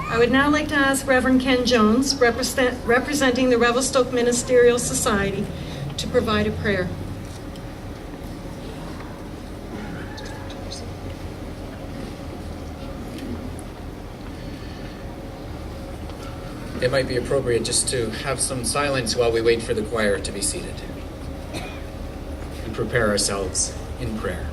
I would now like to ask Reverend Ken Jones, representing the Revelstoke Ministerial Society, to provide a prayer. It might be appropriate just to have some silence while we wait for the choir to be seated and prepare ourselves in prayer.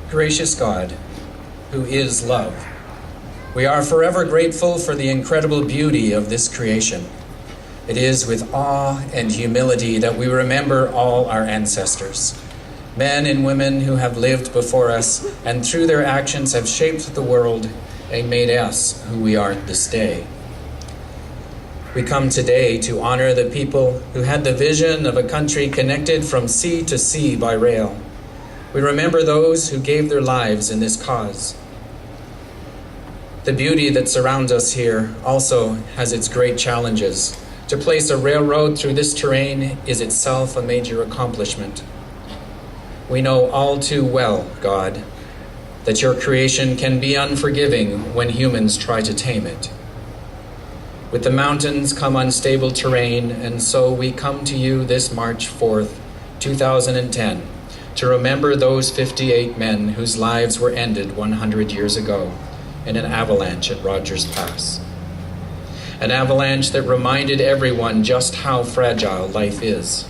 Gracious God, who is love, we are forever grateful for the incredible beauty of this creation. It is with awe and humility that we remember all our ancestors, men and women who have lived before us and through their actions have shaped the world and made us who we are this day. We come today to honor the people who had the vision of a country connected from sea to sea by rail. We remember those who gave their lives in this cause. The beauty that surrounds us here also has its great challenges. To place a railroad through this terrain is itself a major accomplishment. We know all too well, God, that your creation can be unforgiving when humans try to tame it. With the mountains come unstable terrain, and so we come to you this March 4th, 2010, to remember those 58 men whose lives were ended 100 years ago in an avalanche at Rogers Pass. An avalanche that reminded everyone just how fragile life is.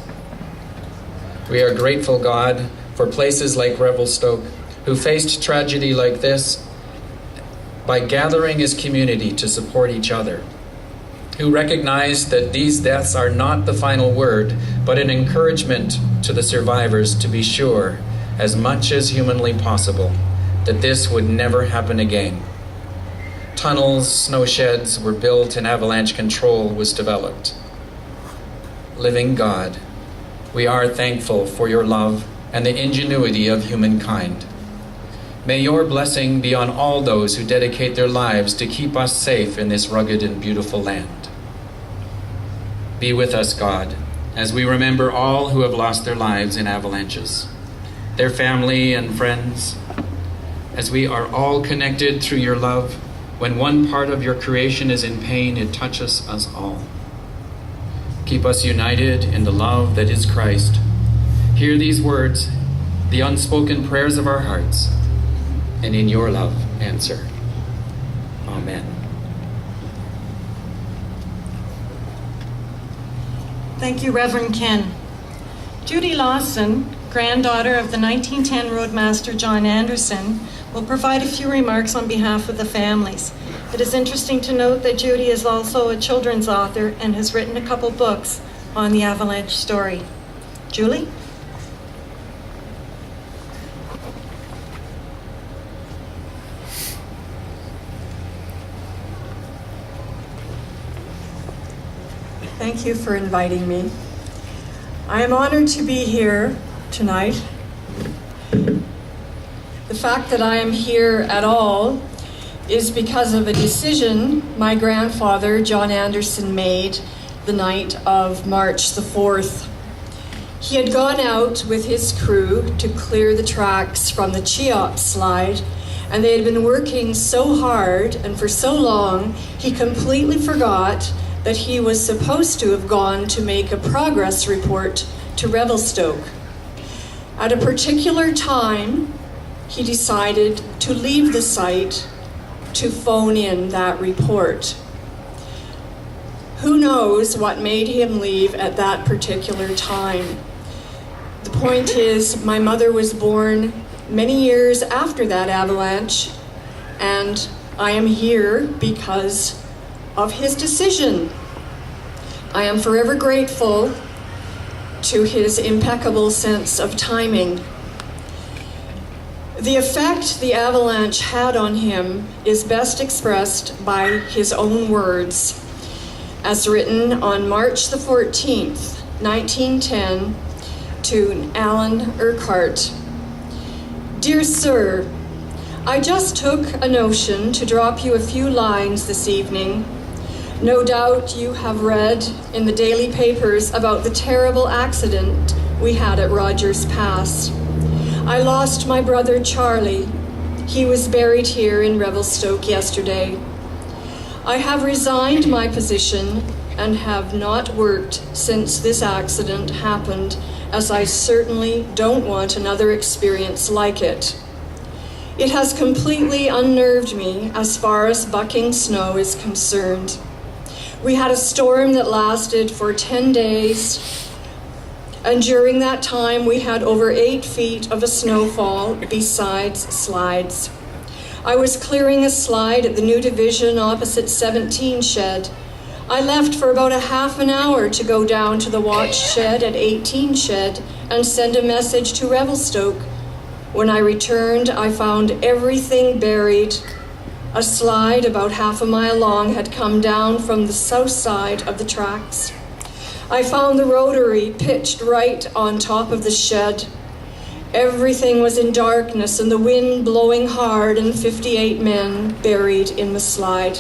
We are grateful, God, for places like Revelstoke, who faced tragedy like this by gathering as community to support each other, who recognized that these deaths are not the final word, but an encouragement to the survivors to be sure, as much as humanly possible, that this would never happen again. Tunnels, snow sheds were built, and avalanche control was developed. Living God, we are thankful for your love and the ingenuity of humankind. May your blessing be on all those who dedicate their lives to keep us safe in this rugged and beautiful land. Be with us, God, as we remember all who have lost their lives in avalanches, their family and friends, as we are all connected through your love. When one part of your creation is in pain, it touches us all. Keep us united in the love that is Christ. Hear these words, the unspoken prayers of our hearts, and in your love answer. Amen. Thank you, Reverend Ken. Julie Lawson, granddaughter of the 1910 Roadmaster John Anderson, will provide a few remarks on behalf of the families. It is interesting to note that Judy is also a children's author and has written a couple books on the avalanche story. Julie? Thank you for inviting me. I am honored to be here tonight. The fact that I am here at all is because of a decision my grandfather, John Anderson, made the night of March the 4th. He had gone out with his crew to clear the tracks from the Cheops slide, and they had been working so hard and for so long, he completely forgot that he was supposed to have gone to make a progress report to Revelstoke. At a particular time, he decided to leave the site to phone in that report. Who knows what made him leave at that particular time? The point is, my mother was born many years after that avalanche, and I am here because of his decision. I am forever grateful to his impeccable sense of timing. The effect the avalanche had on him is best expressed by his own words, as written on March the 14th, 1910, to Alan Urquhart. Dear Sir, I just took a notion to drop you a few lines this evening. No doubt you have read in the daily papers about the terrible accident we had at Rogers Pass. I lost my brother Charlie. He was buried here in Revelstoke yesterday. I have resigned my position and have not worked since this accident happened, as I certainly don't want another experience like it. It has completely unnerved me as far as bucking snow is concerned. We had a storm that lasted for 10 days, and during that time we had over 8 feet of a snowfall besides slides. I was clearing a slide at the new division opposite 17 shed. I left for about a half an hour to go down to the watch shed at 18 shed and send a message to Revelstoke. When I returned, I found everything buried. A slide about half a mile long had come down from the south side of the tracks. I found the rotary pitched right on top of the shed. Everything was in darkness and the wind blowing hard, and 58 men buried in the slide.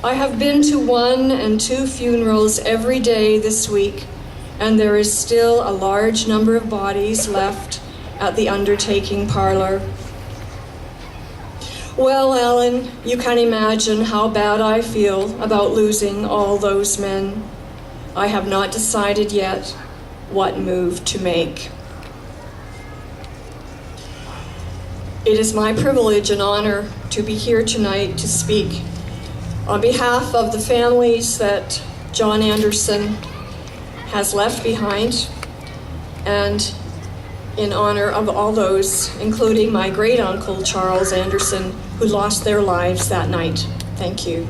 I have been to 1 and 2 funerals every day this week, and there is still a large number of bodies left at the undertaking parlor. Well, Ellen, you can imagine how bad I feel about losing all those men. I have not decided yet what move to make. It is my privilege and honor to be here tonight to speak on behalf of the families that John Anderson has left behind, and in honor of all those, including my great-uncle Charles Anderson, who lost their lives that night. Thank you.